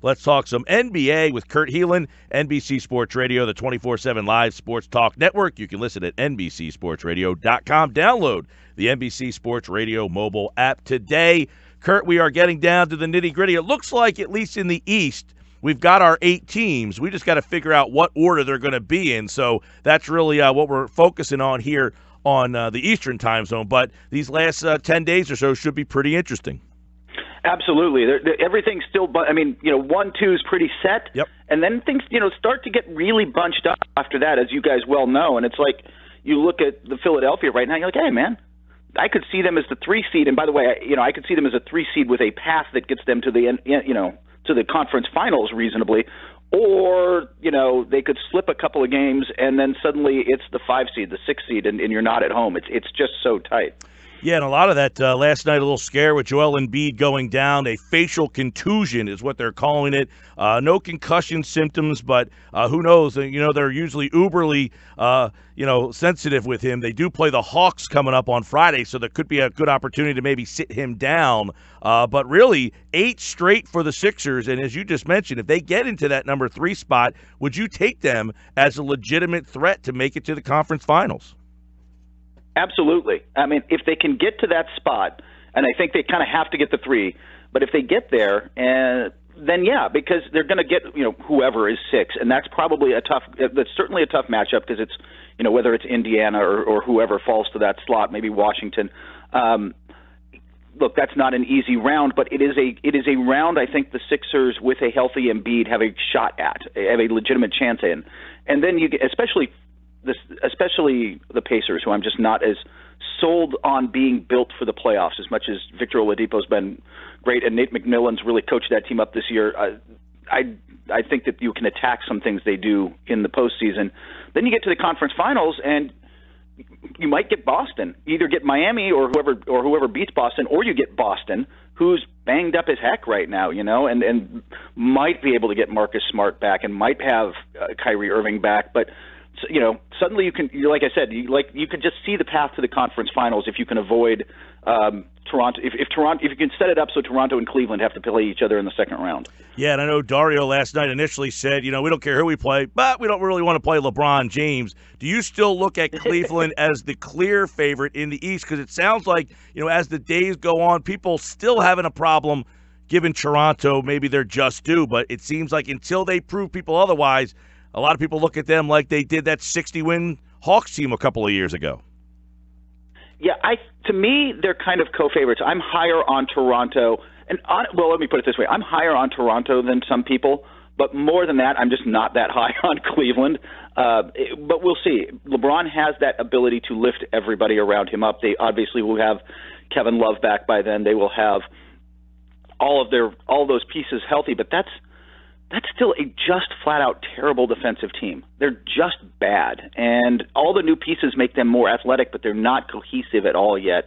let's talk some NBA with Kurt Helin, NBC Sports Radio, the 24/7 live sports talk network. You can listen at NBCSportsRadio.com. Download the NBC Sports Radio mobile app today. Kurt, we are getting down to the nitty-gritty. It looks like, at least in the East, we've got our 8 teams. We just got to figure out what order they're going to be in. So that's really what we're focusing on here on the Eastern time zone. But these last 10 days or so should be pretty interesting. Absolutely. Everything's still, 1-2 is pretty set. Yep. And then things, start to get really bunched up after that, as you guys well know. And it's like you look at the Philadelphia right now, you're like, hey, man, I could see them as the 3 seed. And by the way, I could see them as a 3 seed with a path that gets them to the, to the conference finals reasonably. Or, they could slip a couple of games and then suddenly it's the 5 seed, the 6 seed, and you're not at home. It's just so tight. Yeah, and a lot of that last night, a little scare with Joel Embiid going down. A facial contusion is what they're calling it. No concussion symptoms, but who knows? They're usually uberly, sensitive with him. They do play the Hawks coming up on Friday, so there could be a good opportunity to maybe sit him down. But really, 8 straight for the Sixers, and as you just mentioned, if they get into that number 3 spot, would you take them as a legitimate threat to make it to the conference finals? Absolutely. I mean, if they can get to that spot, and I think they kind of have to get the 3, but if they get there, then yeah, because they're going to get whoever is 6, and that's probably that's certainly a tough matchup because it's whether it's Indiana or whoever falls to that slot, maybe Washington. Look, that's not an easy round, but it is a round I think the Sixers with a healthy Embiid have a shot at, have a legitimate chance in, and then you get especially the Pacers, who I'm just not as sold on being built for the playoffs as much as Victor Oladipo's been great and Nate McMillan's really coached that team up this year. I think that you can attack some things they do in the postseason. Then you get to the conference finals and you might get Boston. You either get Miami or whoever beats Boston, or you get Boston, who's banged up as heck right now, and might be able to get Marcus Smart back and might have Kyrie Irving back, but suddenly like I said, you can just see the path to the conference finals if you can avoid Toronto. If you can set it up so Toronto and Cleveland have to play each other in the second round. Yeah, and I know Dario last night initially said, we don't care who we play, but we don't really want to play LeBron James. Do you still look at Cleveland as the clear favorite in the East? Because it sounds like, as the days go on, people still having a problem giving Toronto maybe they're just due, but it seems like until they prove people otherwise, a lot of people look at them like they did that 60-win Hawks team a couple of years ago. Yeah, to me, they're kind of co-favorites. I'm higher on Toronto. Let me put it this way. I'm higher on Toronto than some people, but more than that, I'm just not that high on Cleveland. But we'll see. LeBron has that ability to lift everybody around him up. They obviously will have Kevin Love back by then. They will have all those pieces healthy, but that's still a just flat-out terrible defensive team. They're just bad, and all the new pieces make them more athletic, but they're not cohesive at all yet.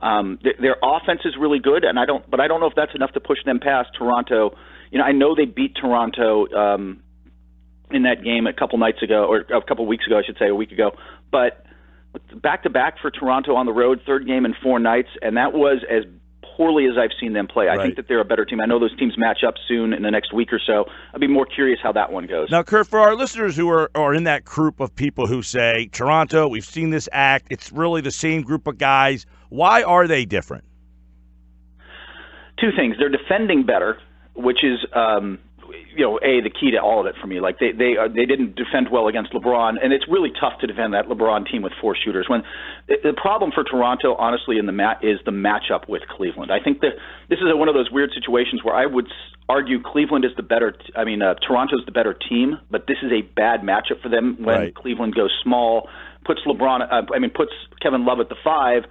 Their offense is really good, and I don't know if that's enough to push them past Toronto. I know they beat Toronto in that game a couple nights ago, or a couple weeks ago, I should say, a week ago. But back-to-back for Toronto on the road, 3rd game in 4 nights, and that was as poorly as I've seen them play. I think that they're a better team. I know those teams match up soon in the next week or so. I'd be more curious how that one goes. Now, Kurt, for our listeners who are in that group of people who say, Toronto, we've seen this act, it's really the same group of guys, why are they different? 2 things. They're defending better, which is the key to all of it for me. Like they didn't defend well against LeBron, and it's really tough to defend that LeBron team with 4 shooters. When the problem for Toronto, honestly, is the matchup with Cleveland. I think that this is one of those weird situations where I would argue Cleveland is the better. Toronto's the better team, but this is a bad matchup for them when Cleveland goes small, puts Kevin Love at the 5.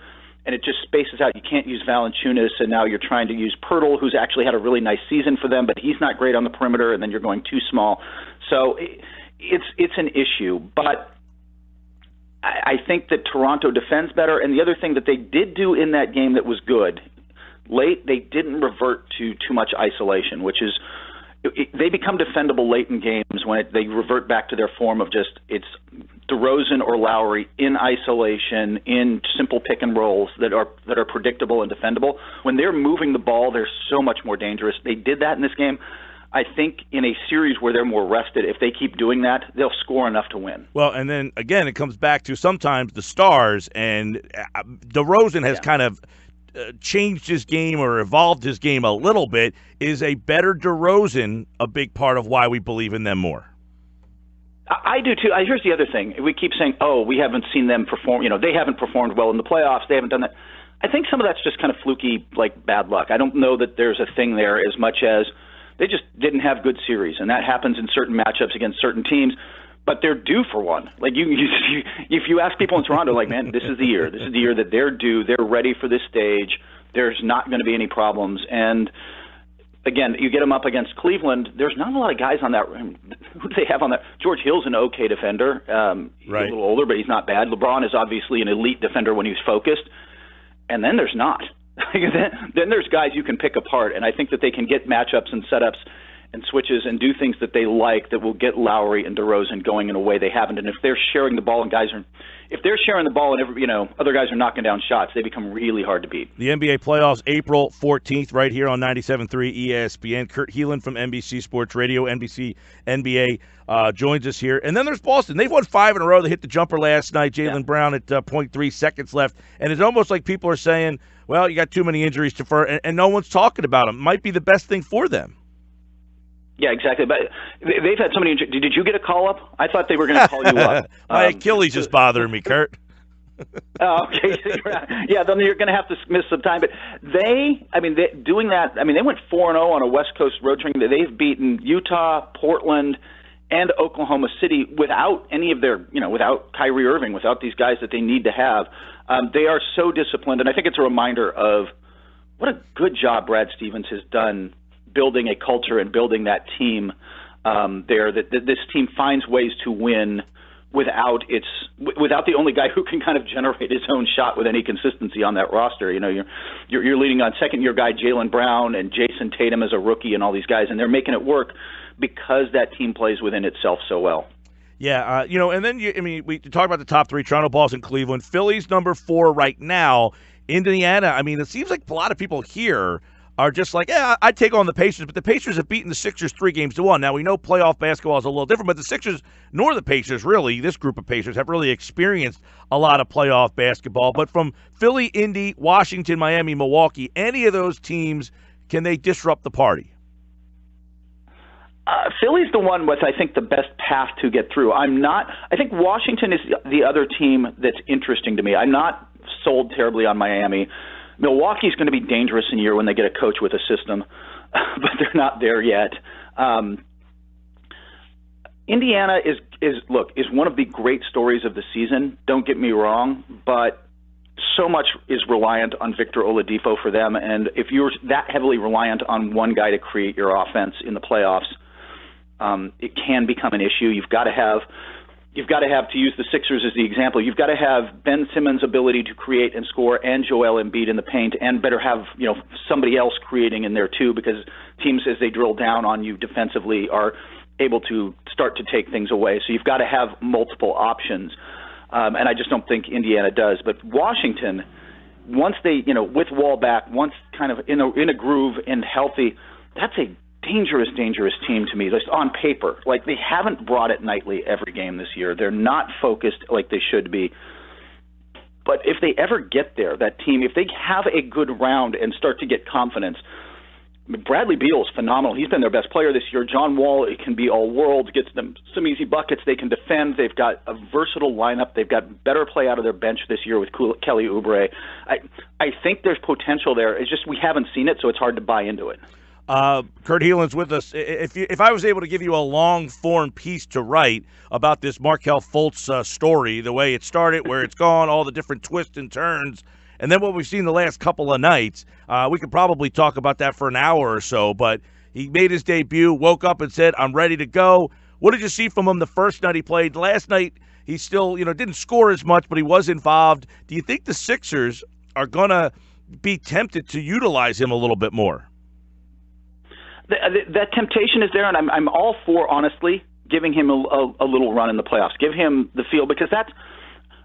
And it just spaces out. You can't use Valanciunas, and now you're trying to use Pirtle, who's actually had a really nice season for them, but he's not great on the perimeter, and then you're going too small. So it's an issue. But I think that Toronto defends better. And the other thing that they did do in that game that was good, late, they didn't revert to too much isolation, which is they become defendable late in games when they revert back to their form of just it's DeRozan or Lowry in isolation, in simple pick and rolls that are predictable and defendable. When they're moving the ball, they're so much more dangerous. They did that in this game. I think in a series where they're more rested, if they keep doing that, they'll score enough to win. Well, and then, again, it comes back to sometimes the stars, and DeRozan has kind of changed his game or evolved his game a little bit. Is a better DeRozan a big part of why we believe in them more? I do, too. Here's the other thing. We keep saying, we haven't seen them perform. They haven't performed well in the playoffs. They haven't done that. I think some of that's just kind of fluky, like bad luck. I don't know that there's a thing there as much as they just didn't have good series, and that happens in certain matchups against certain teams. But they're due for one. Like if you ask people in Toronto, like, man, this is the year. This is the year that they're due. They're ready for this stage. There's not going to be any problems. And again, you get them up against Cleveland. There's not a lot of guys on that. Who do they have on that? George Hill's an okay defender. He's a little older, but he's not bad. LeBron is obviously an elite defender when he's focused. And then there's not. Then there's guys you can pick apart, and I think that they can get matchups and setups and switches and do things that they like that will get Lowry and DeRozan going in a way they haven't. And if they're sharing the ball and if they're sharing the ball and other guys are knocking down shots, they become really hard to beat. The NBA playoffs, April 14th, right here on 97.3 ESPN. Kurt Helin from NBC Sports Radio, NBC NBA joins us here. And then there's Boston. They've won 5 in a row. They hit the jumper last night. Jaylen Brown at 0.3 seconds left. And it's almost like people are saying, well, you got too many injuries to and no one's talking about them. Might be the best thing for them. Yeah, exactly. But they've had so many injuries. Did you get a call-up? I thought they were going to call you up. My Achilles is bothering me, Kurt. Okay. Yeah, then you're going to have to miss some time. But doing that, they went 4-0 on a West Coast road trip. They've beaten Utah, Portland, and Oklahoma City without any of their, without Kyrie Irving, without these guys that they need to have. They are so disciplined, and I think it's a reminder of what a good job Brad Stevens has done building a culture and building that team there, that this team finds ways to win without the only guy who can kind of generate his own shot with any consistency on that roster. You're leading on second-year guy Jaylen Brown and Jason Tatum as a rookie and all these guys, and they're making it work because that team plays within itself so well. Yeah, and then we talk about the top 3, Toronto, Boston, Cleveland. Philly's number 4 right now. Indiana, it seems like a lot of people here are just like, I'd take on the Pacers, but the Pacers have beaten the Sixers 3-1. Now, we know playoff basketball is a little different, but the Sixers, nor the Pacers, really, this group of Pacers, have really experienced a lot of playoff basketball. But from Philly, Indy, Washington, Miami, Milwaukee, any of those teams, can they disrupt the party? Philly's the one with, I think, the best path to get through. I think Washington is the other team that's interesting to me. I'm not sold terribly on Miami. Milwaukee's going to be dangerous in a year when they get a coach with a system, but they're not there yet. Indiana is one of the great stories of the season. Don't get me wrong, but so much is reliant on Victor Oladipo for them, and if you're that heavily reliant on one guy to create your offense in the playoffs, it can become an issue. You've got to have, to use the Sixers as the example, you've got to have Ben Simmons' ability to create and score and Joel Embiid in the paint, and better have somebody else creating in there too, because teams, as they drill down on you defensively, are able to start to take things away. So you've got to have multiple options, and I just don't think Indiana does. But Washington, once they, with Wall back, once kind of in a groove and healthy, that's a dangerous team to me, just on paper. Like, they haven't brought it nightly every game this year. They're not focused like they should be. But if they ever get there, that team, if they have a good round and start to get confidence, Bradley Beal's phenomenal. He's been their best player this year. John Wall, it can be all-world, gets them some easy buckets. They can defend. They've got a versatile lineup. They've got better play out of their bench this year with Kelly Oubre. I think there's potential there. It's just we haven't seen it, so it's hard to buy into it. Kurt Helin's with us. If I was able to give you a long-form piece to write about this Markelle Fultz story, the way it started, where it's gone, all the different twists and turns, and then what we've seen the last couple of nights, we could probably talk about that for an hour or so, but he made his debut, woke up and said, I'm ready to go. What did you see from him the first night he played? Last night, he still, didn't score as much, but he was involved. Do you think the Sixers are going to be tempted to utilize him a little bit more? That temptation is there, and I'm all for, honestly, giving him a little run in the playoffs. Give him the feel, because that's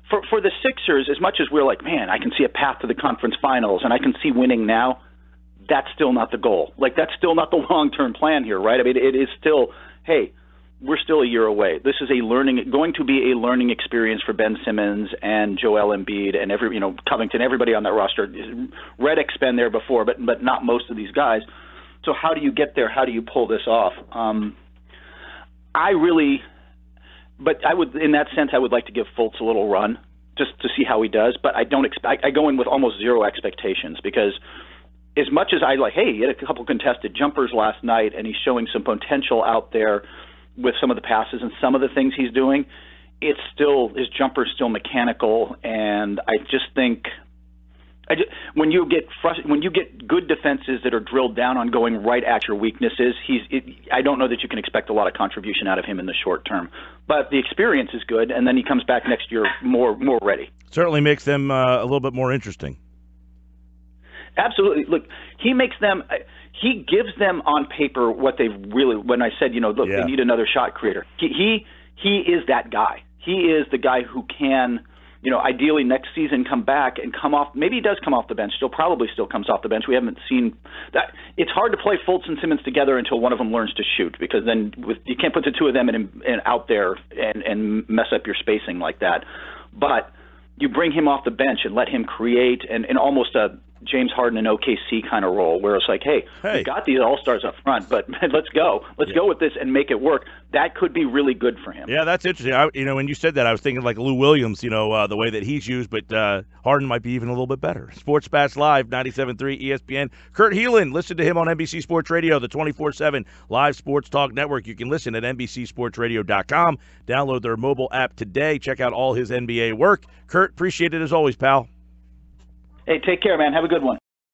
for the Sixers, as much as we're like, man, I can see a path to the conference finals, and I can see winning now, that's still not the goal. Like, that's still not the long-term plan here, right? I mean, it is still, hey, we're still a year away. This is going to be a learning experience for Ben Simmons and Joel Embiid and Covington, everybody on that roster. Redick's been there before, but not most of these guys. So how do you get there? How do you pull this off? I would, in that sense, I would like to give Fultz a little run just to see how he does. But I don't expect. I go in with almost zero expectations because as much as hey, he had a couple contested jumpers last night, and he's showing some potential out there with some of the passes and some of the things he's doing, his jumper's still mechanical, and I just think when you get good defenses that are drilled down on going right at your weaknesses, I don't know that you can expect a lot of contribution out of him in the short term. But the experience is good, and then he comes back next year more ready. Certainly makes them a little bit more interesting. Absolutely. Look, he gives them on paper what they've really. When I said, they need another shot creator. He is that guy. He is the guy who can, ideally next season come back and come off. Maybe he does come off the bench. Probably still comes off the bench. We haven't seen that. It's hard to play Fultz and Simmons together until one of them learns to shoot, because then you can't put the two of them out there and mess up your spacing like that. But you bring him off the bench and let him create and almost a James Harden in OKC kind of role, where it's like, hey, we've got these all-stars up front, but let's go. Let's go with this and make it work. That could be really good for him. Yeah, that's interesting. When you said that, I was thinking like Lou Williams, the way that he's used, but Harden might be even a little bit better. Sports Bash Live, 97.3 ESPN. Kurt Helin, listen to him on NBC Sports Radio, the 24/7 live sports talk network. You can listen at NBCSportsRadio.com. Download their mobile app today. Check out all his NBA work. Kurt, appreciate it as always, pal. Hey, take care, man. Have a good one.